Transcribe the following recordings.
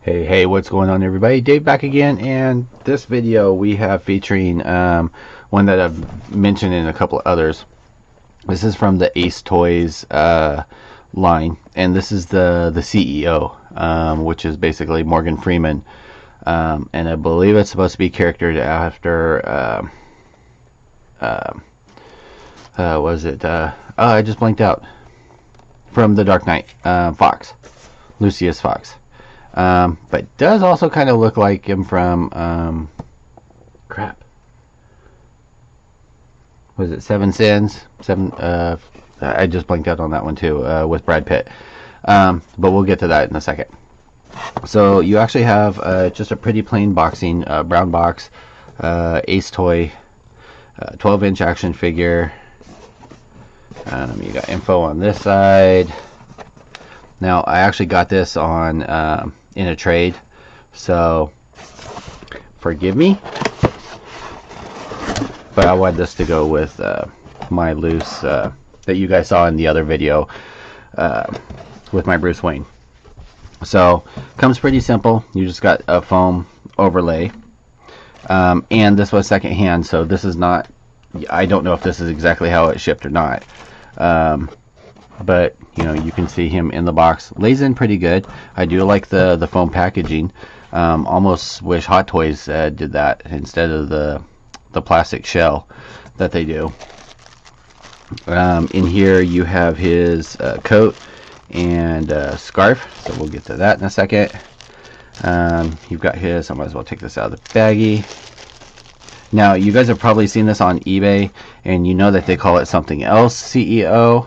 Hey, what's going on, everybody? Dave back again, and this video we have featuring one that I've mentioned in a couple of others. This is from the Ace Toys line, and this is the CEO, which is basically Morgan Freeman, and I believe it's supposed to be charactered after was it? Oh, I just blanked out. From The Dark Knight, Fox, Lucius Fox. But does also kind of look like him from crap. Was it Seven Sins? I just blanked out on that one too, with Brad Pitt. But we'll get to that in a second. So you actually have just a pretty plain boxing, brown box, Ace Toy, 12-inch action figure. You got info on this side. Now I actually got this on in a trade, so forgive me, but I wanted this to go with my loose that you guys saw in the other video with my Bruce Wayne. So comes pretty simple. You just got a foam overlay, and this was second hand, so this is not, I don't know if this is exactly how it shipped or not, but you know, you can see him in the box. Lays in pretty good. I do like the foam packaging. Almost wish Hot Toys did that instead of the plastic shell that they do. In here you have his coat and scarf, so we'll get to that in a second. You've got his, I might as well take this out of the baggie. Now you guys have probably seen this on eBay, and you know that they call it something else, CEO.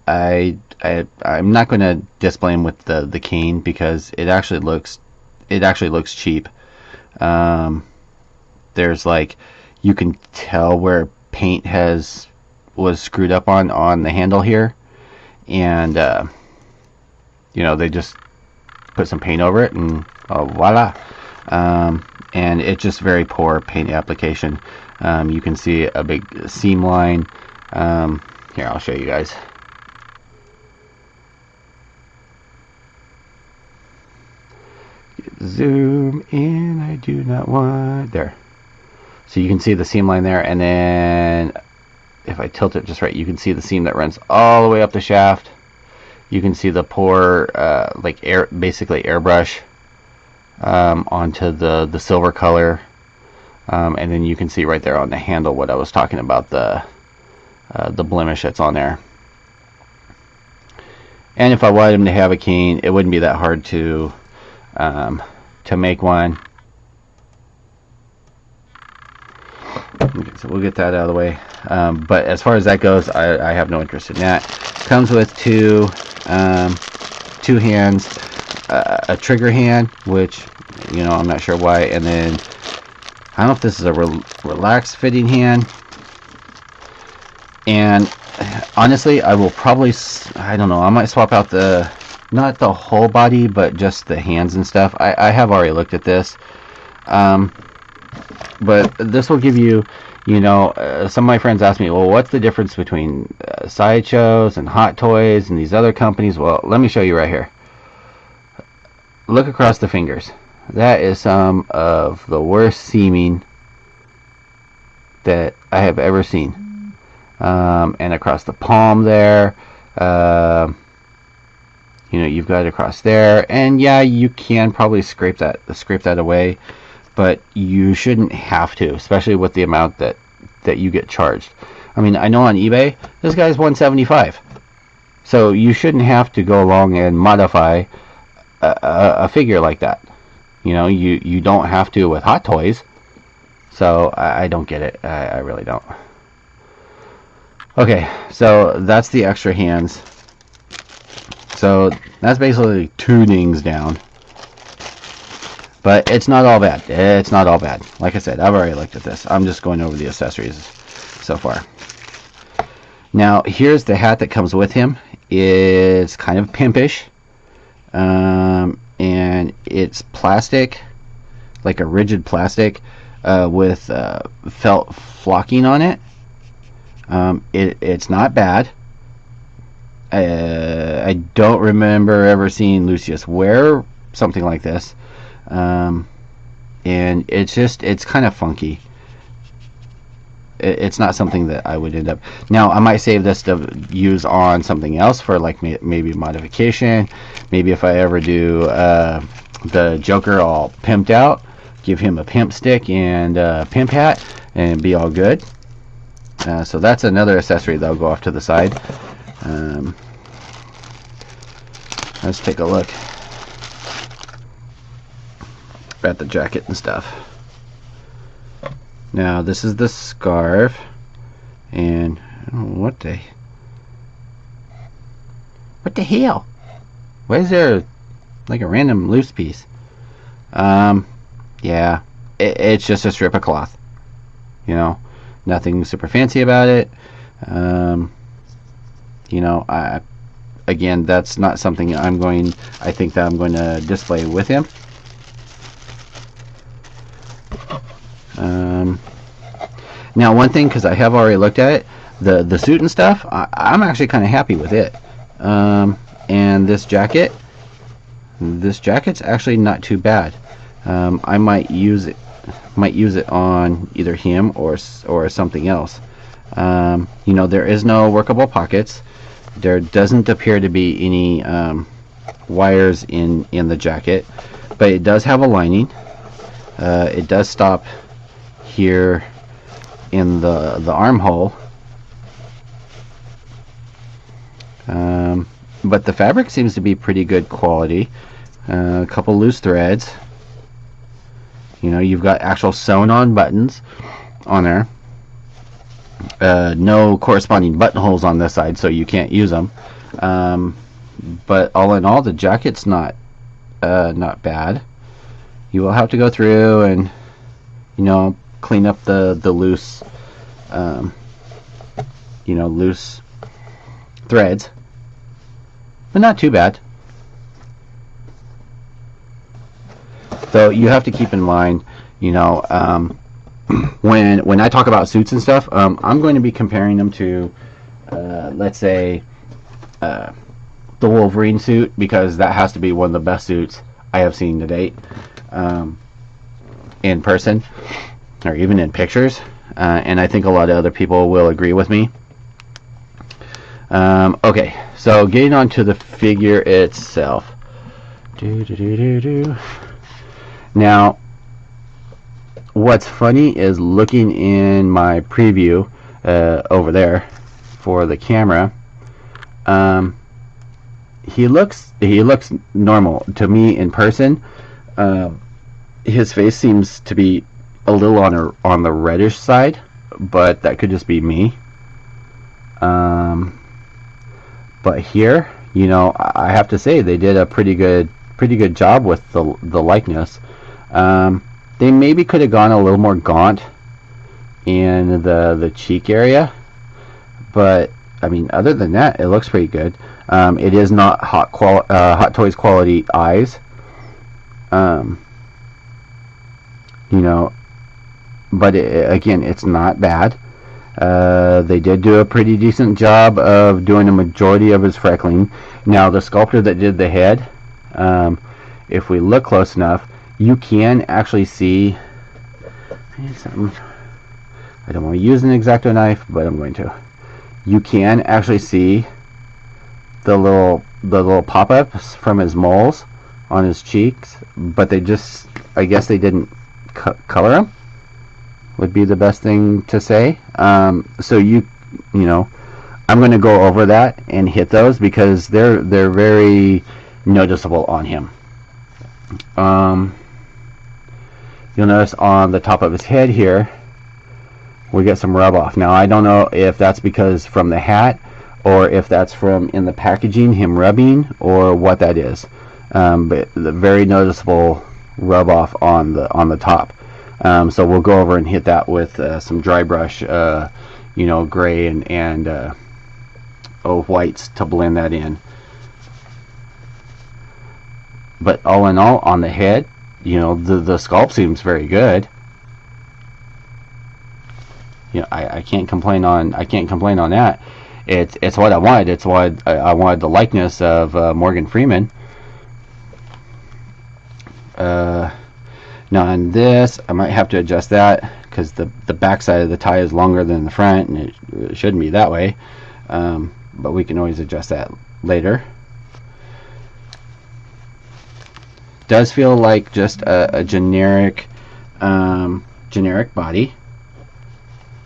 I'm not going to display him with the cane because it actually looks cheap. There's like, you can tell where paint was screwed up on the handle here, and you know, they just put some paint over it and voila. And it's just very poor paint application. You can see a big seam line. Here, I'll show you guys. Zoom in, I do not want, there. So you can see the seam line there, and then if I tilt it just right, you can see the seam that runs all the way up the shaft. You can see the poor like basically airbrush onto the silver color, and then you can see right there on the handle what I was talking about, the blemish that's on there. And if I wanted him to have a cane, it wouldn't be that hard to make one. Okay, so we'll get that out of the way. But as far as that goes, I have no interest in that. Comes with two hands, a trigger hand, which, you know, I'm not sure why, and then I don't know if this is a relaxed fitting hand. And honestly, I will probably, I don't know, I might swap out not the whole body, but just the hands and stuff. I have already looked at this, but this will give you, you know, some of my friends ask me, well, what's the difference between Sideshows and Hot Toys and these other companies? Well, let me show you right here. Look across the fingers. That is some of the worst seaming that I have ever seen. And across the palm there, you know, you've got it across there, and yeah, you can probably scrape that away, but you shouldn't have to, especially with the amount that you get charged. I mean, I know on eBay this guy's $175, so you shouldn't have to go along and modify a figure like that. You know, you don't have to with Hot Toys, so I don't get it. I really don't. Okay, so that's the extra hands. So that's basically two dings down. But it's not all bad. It's not all bad. Like I said, I've already looked at this. I'm just going over the accessories so far. Now, here's the hat that comes with him. It's kind of pimpish. And it's plastic, like a rigid plastic, with felt flocking on it. It's not bad. I don't remember ever seeing Lucius wear something like this, and it's kind of funky. It's not something that I would end up. Now I might save this to use on something else for like maybe modification. Maybe if I ever do the Joker all pimped out, give him a pimp stick and a pimp hat, and be all good. So that's another accessory that'll go off to the side. Let's take a look at the jacket and stuff. Now this is the scarf, and what the hell? Why is there like a random loose piece? Yeah, it's just a strip of cloth. You know, nothing super fancy about it. You know, again, that's not something I think that I'm going to display with him. Now one thing, because I have already looked at it, the suit and stuff, I'm actually kind of happy with it. And this jacket's actually not too bad. I might use it on either him or something else. You know, there is no workable pockets. There doesn't appear to be any wires in the jacket, but it does have a lining. It does stop here in the armhole, but the fabric seems to be pretty good quality. A couple loose threads. You know, you've got actual sewn on buttons on there. No corresponding buttonholes on this side, so you can't use them. But all in all, the jacket's not bad. You will have to go through and, you know, clean up the loose, you know, loose threads, but not too bad. So you have to keep in mind, you know, when I talk about suits and stuff, I'm going to be comparing them to, let's say, the Wolverine suit, because that has to be one of the best suits I have seen to date, in person or even in pictures, and I think a lot of other people will agree with me. Okay, so getting on to the figure itself. Now, what's funny is looking in my preview over there for the camera, he looks normal to me in person. His face seems to be a little on the reddish side, but that could just be me. But here, you know, I have to say they did a pretty good job with the likeness. They maybe could have gone a little more gaunt in the cheek area, but I mean, other than that, it looks pretty good. It is not Hot Toys quality eyes, you know, but again, it's not bad. They did do a pretty decent job of doing a majority of his freckling. Now, the sculptor that did the head, if we look close enough, you can actually see something. I don't want to use an X-Acto knife, but I'm going to. You can actually see the little pop-ups from his moles on his cheeks, but they just, I guess they didn't color them, would be the best thing to say. So you know, I'm going to go over that and hit those because they're very noticeable on him. You'll notice on the top of his head here, we get some rub off. Now, I don't know if that's because from the hat or if that's from in the packaging, him rubbing, or what that is. But the very noticeable rub off on the top. So we'll go over and hit that with some dry brush, you know, gray and whites to blend that in. But all in all, on the head, you know, the sculpt seems very good. You know, I can't complain on that. it's what I wanted. It's what I wanted, the likeness of Morgan Freeman. Now on this, I might have to adjust that because the back side of the tie is longer than the front, and it shouldn't be that way. But we can always adjust that later. Does feel like just a generic generic body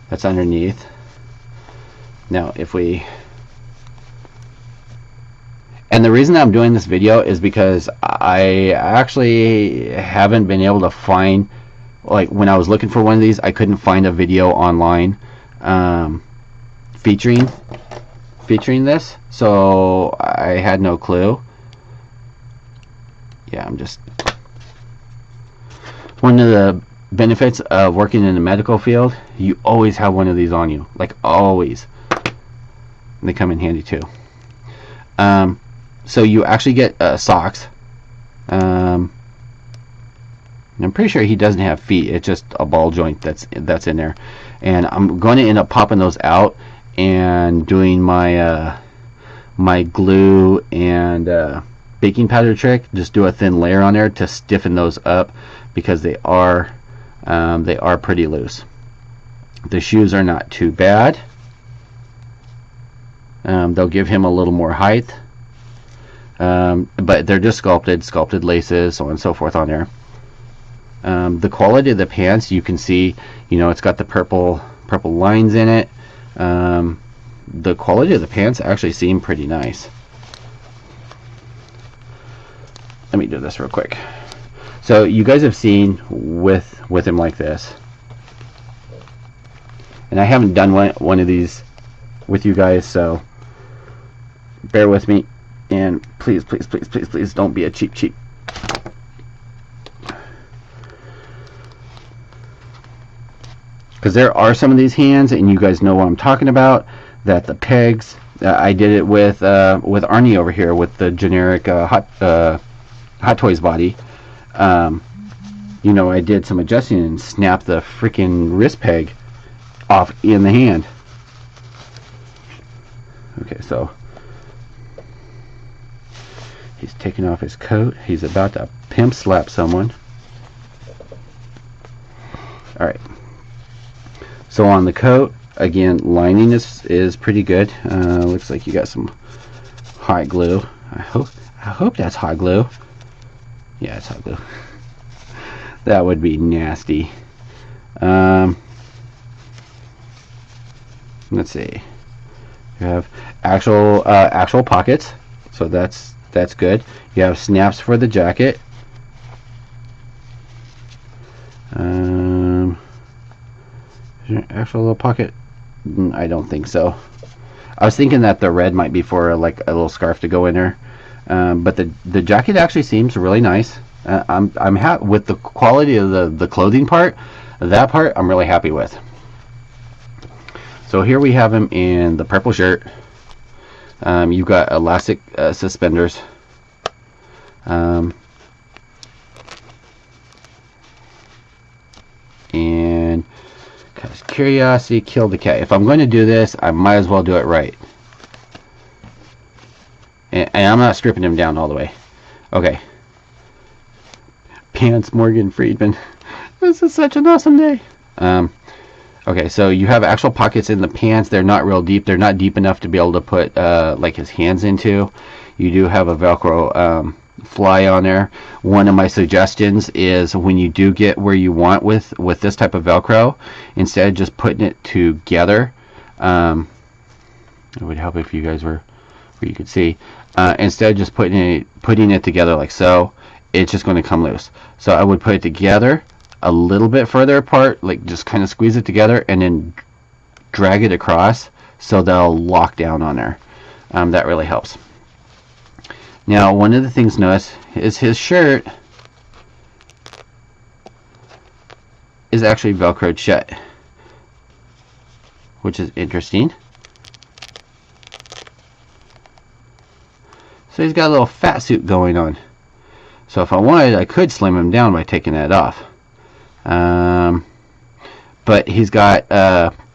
that's underneath. Now if we, and the reason I'm doing this video is because I actually haven't been able to find, like when I was looking for one of these, I couldn't find a video online featuring this, so I had no clue. Yeah, I'm just, one of the benefits of working in the medical field, you always have one of these on you, like always. And they come in handy too. So you actually get socks. I'm pretty sure he doesn't have feet. It's just a ball joint that's in there. And I'm going to end up popping those out and doing my my glue and baking powder trick. Just do a thin layer on there to stiffen those up because they are pretty loose. The shoes are not too bad. They'll give him a little more height. But they're just sculpted laces, so on and so forth on there. The quality of the pants, you can see, you know, it's got the purple lines in it. The quality of the pants actually seem pretty nice. Let me do this real quick. So you guys have seen with him like this, and I haven't done one of these with you guys, so bear with me. And please don't be a cheap. Because there are some of these hands, and you guys know what I'm talking about, that the pegs, I did it with Arnie over here with the generic Hot Toyz body. You know, I did some adjusting and snapped the freaking wrist peg off in the hand. Okay, so he's taking off his coat. He's about to pimp slap someone. Alright. So on the coat, again, lining is pretty good. Looks like you got some hot glue. I hope that's hot glue. Yeah, it's hot glue. That would be nasty. Let's see. You have actual pockets, so that's good. You have snaps for the jacket. Is there an actual little pocket? I don't think so. I was thinking that the red might be for like a little scarf to go in there, but the jacket actually seems really nice. I'm happy with the quality of the clothing part. That part I'm really happy with. So here we have him in the purple shirt. You've got elastic suspenders. And cause curiosity killed the cat. If I'm going to do this, I might as well do it right. And I'm not stripping him down all the way. Okay. Pants Morgan Freeman. This is such an awesome day. Okay, so you have actual pockets in the pants. They're not real deep. They're not deep enough to be able to put like his hands into. You do have a Velcro fly on there. One of my suggestions is when you do get where you want with this type of Velcro, instead of just putting it together, it would help if you guys were where you could see. Instead of just putting it together like so, it's just going to come loose. So I would put it together a little bit further apart, like just kind of squeeze it together and then drag it across so they'll lock down on there. That really helps. Now, one of the things notice is his shirt is actually Velcroed shut, which is interesting. So he's got a little fat suit going on. So if I wanted, I could slim him down by taking that off. But he's got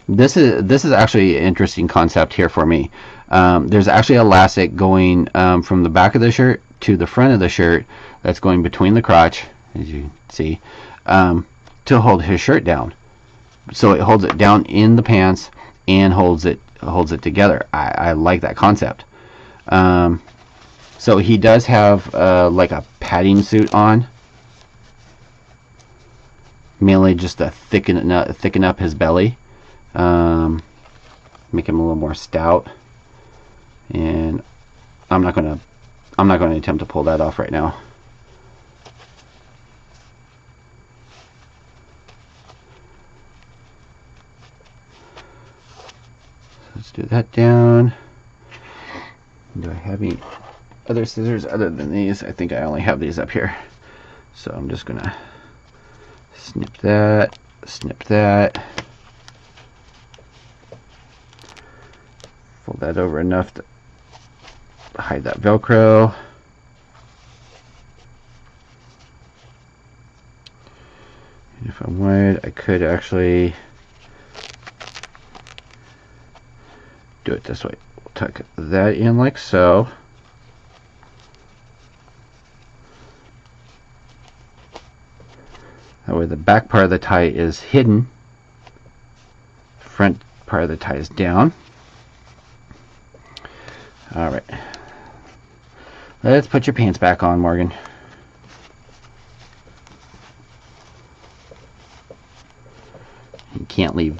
This is actually an interesting concept here for me. There's actually elastic going from the back of the shirt to the front of the shirt that's going between the crotch, as you see, to hold his shirt down. So it holds it down in the pants and holds it together. I like that concept. So he does have like a padding suit on, mainly just to thicken up his belly, make him a little more stout. And I'm not gonna attempt to pull that off right now. Let's do that down. Do I have any other scissors other than these? I think I only have these up here. So I'm just gonna snip that, fold that over enough to hide that Velcro. And if I wanted, I could actually do it this way. We'll tuck that in like so. That way the back part of the tie is hidden. Front part of the tie is down. Alright. Let's put your pants back on, Morgan. You can't leave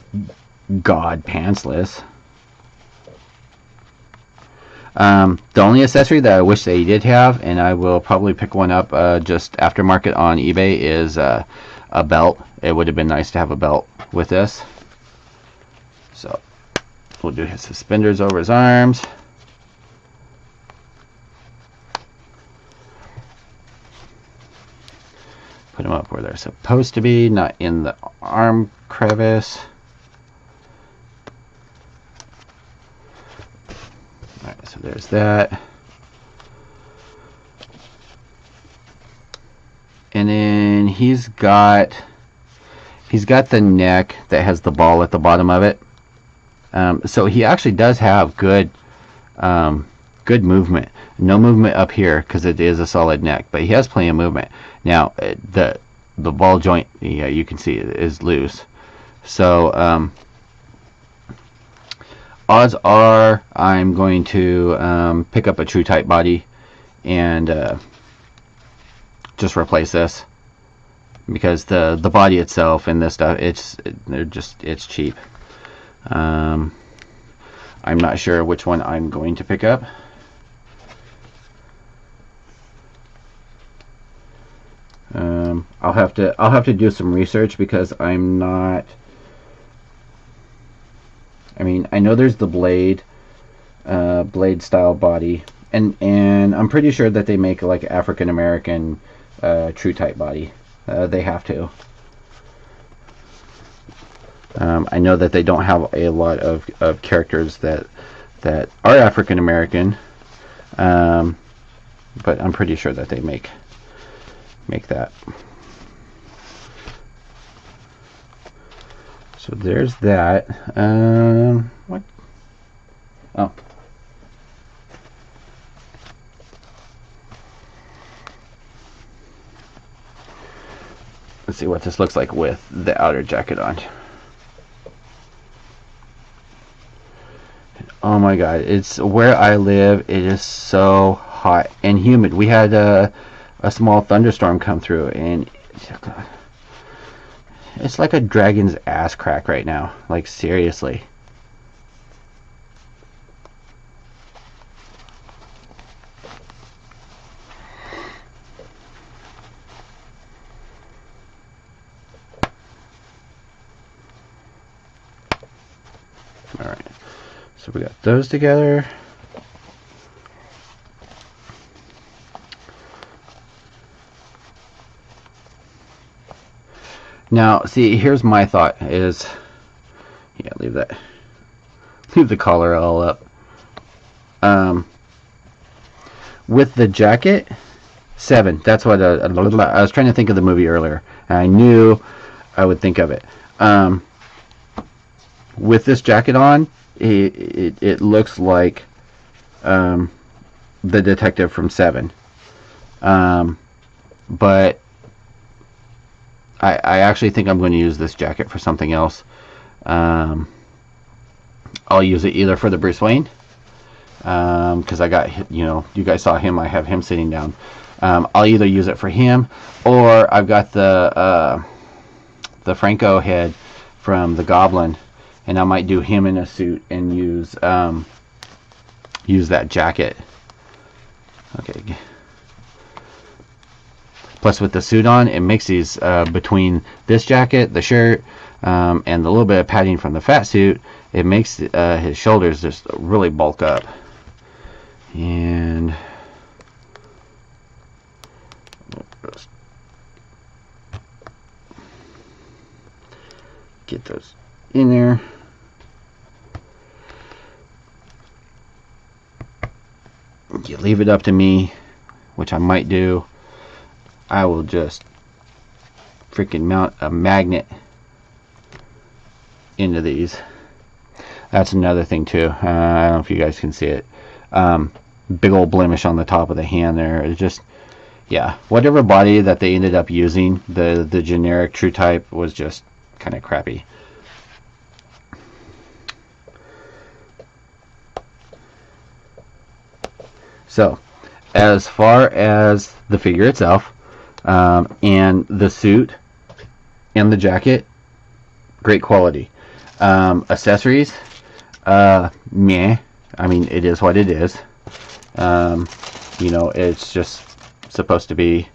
God pantsless. The only accessory that I wish they did have, and I will probably pick one up just aftermarket on eBay, is a belt. It would have been nice to have a belt with this. So we'll do his suspenders over his arms. Put them up where they're supposed to be, not in the arm crevice. Alright, so there's that. And then he's got the neck that has the ball at the bottom of it. So he actually does have good movement. No movement up here because it is a solid neck, but he has plenty of movement. Now the ball joint, yeah, you can see it is loose. So odds are I'm going to pick up a true type body and just replace this, because the body itself and this stuff, it's cheap. I'm not sure which one I'm going to pick up. I'll have to do some research, because I'm not. I mean, I know there's the blade style body, and I'm pretty sure that they make like African American true type body. They have to. I know that they don't have a lot of characters that are African American, but I'm pretty sure that they make that. So there's that. What? Oh. Let's see what this looks like with the outer jacket on. Oh my god, it's where I live. It is so hot and humid. We had a small thunderstorm come through, and it's like a dragon's ass crack right now. Like, seriously. Alright, so we got those together. Now, see, here's my thought is, yeah, leave the collar all up. With the jacket, 7. That's what I was trying to think of the movie earlier, and I knew I would think of it. with this jacket on, it looks like the detective from Seven. But I actually think I'm going to use this jacket for something else. I'll use it either for the Bruce Wayne, because I got, you guys saw him. I have him sitting down. I'll either use it for him, or I've got the Franco head from the Goblin, and I might do him in a suit and use that jacket. Okay. Plus, with the suit on, it makes these between this jacket, the shirt, and the little bit of padding from the fat suit, it makes his shoulders just really bulk up. And get those in there. You leave it up to me, which I might do. I will just freaking mount a magnet into these. That's another thing too. I don't know if you guys can see it. Big old blemish on the top of the hand there. It's just, yeah, whatever body that they ended up using, the generic True Type was just kind of crappy. So, as far as the figure itself, and the suit and the jacket, great quality. Accessories, meh. I mean, it is what it is. It's just supposed to be,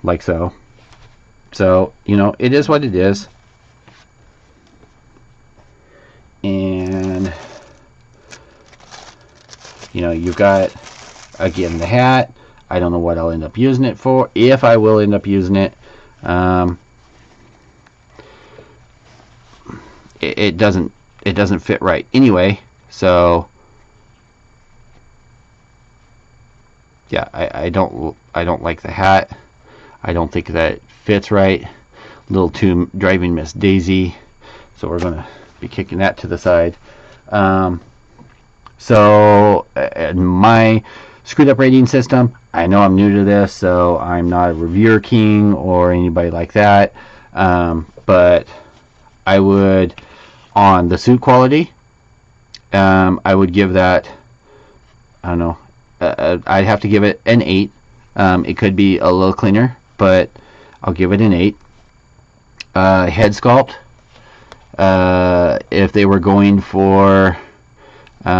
like so. So, it is what it is. And you've got, again, the hat. I don't know what I'll end up using it for, if I will end up using it. It doesn't fit right anyway, so yeah, I don't like the hat. I don't think that fits right. A little too driving Miss Daisy, so we're gonna be kicking that to the side. So my screwed up rating system, I know I'm new to this, so I'm not a reviewer king or anybody like that, but I would, on the suit quality, I would give that, I don't know, I'd have to give it an 8. It could be a little cleaner, but I'll give it an 8. Head sculpt, if they were going for,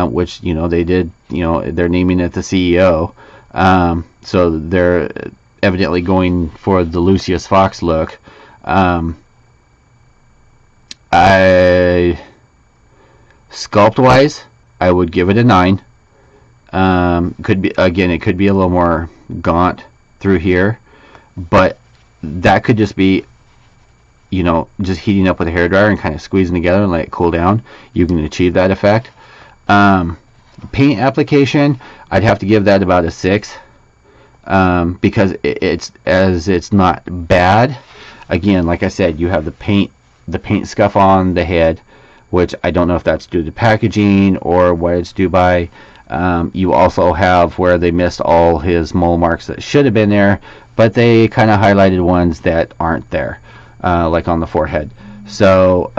which they did, they're naming it the CEO, so they're evidently going for the Lucius Fox look. Sculpt wise, I would give it a 9. Could be, again, it could be a little more gaunt through here, but that could just be, just heating up with a hairdryer and kind of squeezing together and let it cool down. You can achieve that effect. Paint application, I'd have to give that about a 6, because it's not bad. Again, like I said, you have the paint scuff on the head, which I don't know if that's due to packaging or what it's due by. You also have where they missed all his mole marks that should have been there, but they kind of highlighted ones that aren't there, like on the forehead. So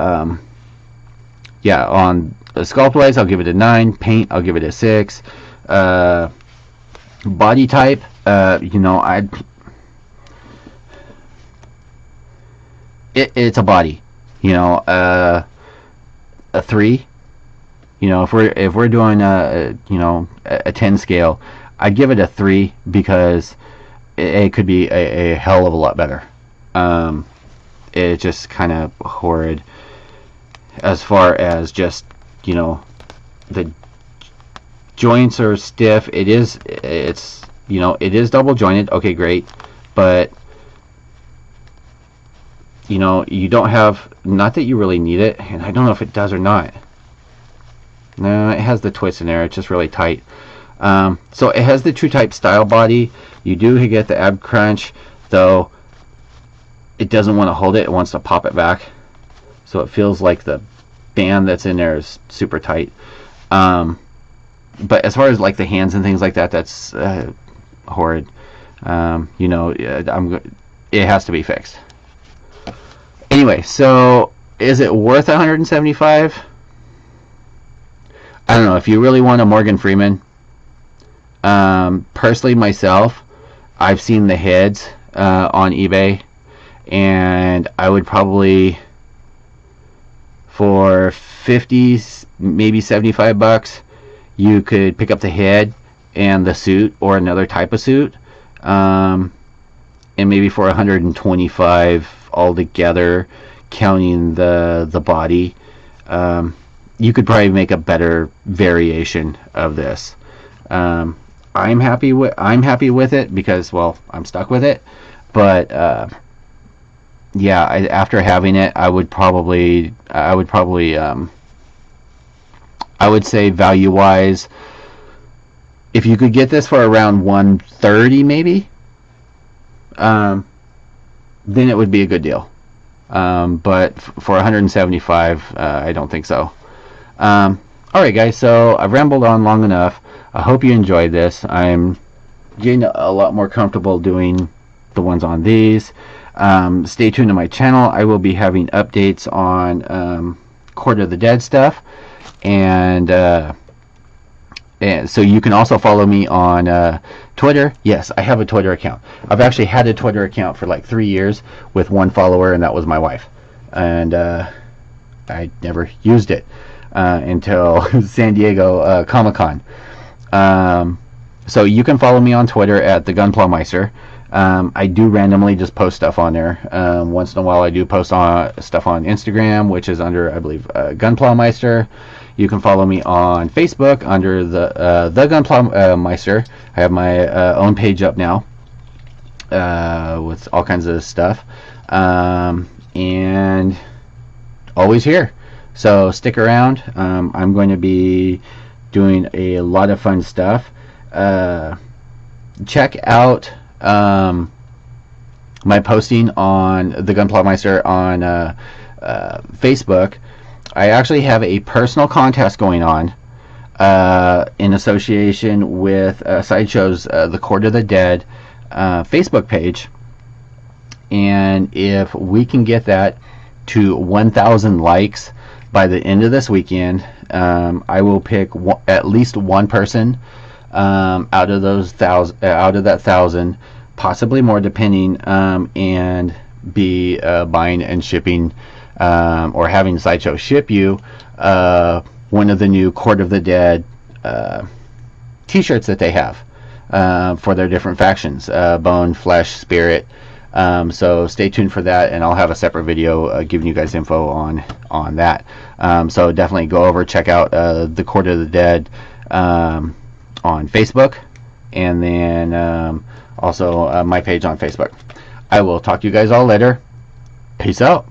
yeah, on sculpt wise, I'll give it a 9. Paint, I'll give it a 6. Body type, it's a body, a 3. If we're doing a 10 scale, I'd give it a 3, because it could be a hell of a lot better. It's just kind of horrid as far as just, the joints are stiff. It is double jointed. Okay, great, but you don't have, not that you really need it, and I don't know if it does or not. No, it has the twist in there. It's just really tight. So it has the True Type style body. You do get the ab crunch, though. it doesn't want to hold it. It wants to pop it back. So it feels like the band that's in there is super tight. But as far as like the hands and things like that, that's horrid. You know, it has to be fixed. Anyway, so is it worth 175? I don't know. If you really want a Morgan Freeman, personally myself, I've seen the heads on eBay, and I would probably, for 50, maybe $75, you could pick up the head and the suit or another type of suit, and maybe for 125 altogether, counting the body, you could probably make a better variation of this. I'm happy with it because, well, I'm stuck with it. But yeah, after having it, I would say value wise, if you could get this for around 130 maybe, then it would be a good deal. But for 175, I don't think so. Alright guys, so I've rambled on long enough. I hope you enjoyed this. I'm getting a lot more comfortable doing the ones on these. Stay tuned to my channel. I will be having updates on Court of the Dead stuff, and so you can also follow me on Twitter. Yes, I have a Twitter account. I've actually had a Twitter account for like 3 years with one follower, and that was my wife. And I never used it until San Diego Comic-Con. So you can follow me on Twitter at the Gunpla. I do randomly just post stuff on there. Once in a while I do post stuff on Instagram, which is under, I believe, Gunpla. You can follow me on Facebook under the Gunpla. I have my own page up now with all kinds of stuff, and always here. So stick around. I'm going to be doing a lot of fun stuff. Check out my posting on the Gunpla on Facebook. I actually have a personal contest going on in association with Sideshow's The Court of the Dead Facebook page, and if we can get that to 1,000 likes by the end of this weekend, I will pick at least one person out of that 1,000, possibly more, depending, and be buying and shipping, or having Sideshow ship you one of the new Court of the Dead t-shirts that they have for their different factions, bone, flesh, spirit. So stay tuned for that, and I'll have a separate video giving you guys info on that. So definitely go over, check out the Court of the Dead on Facebook, and then also my page on Facebook. I will talk to you guys all later. Peace out.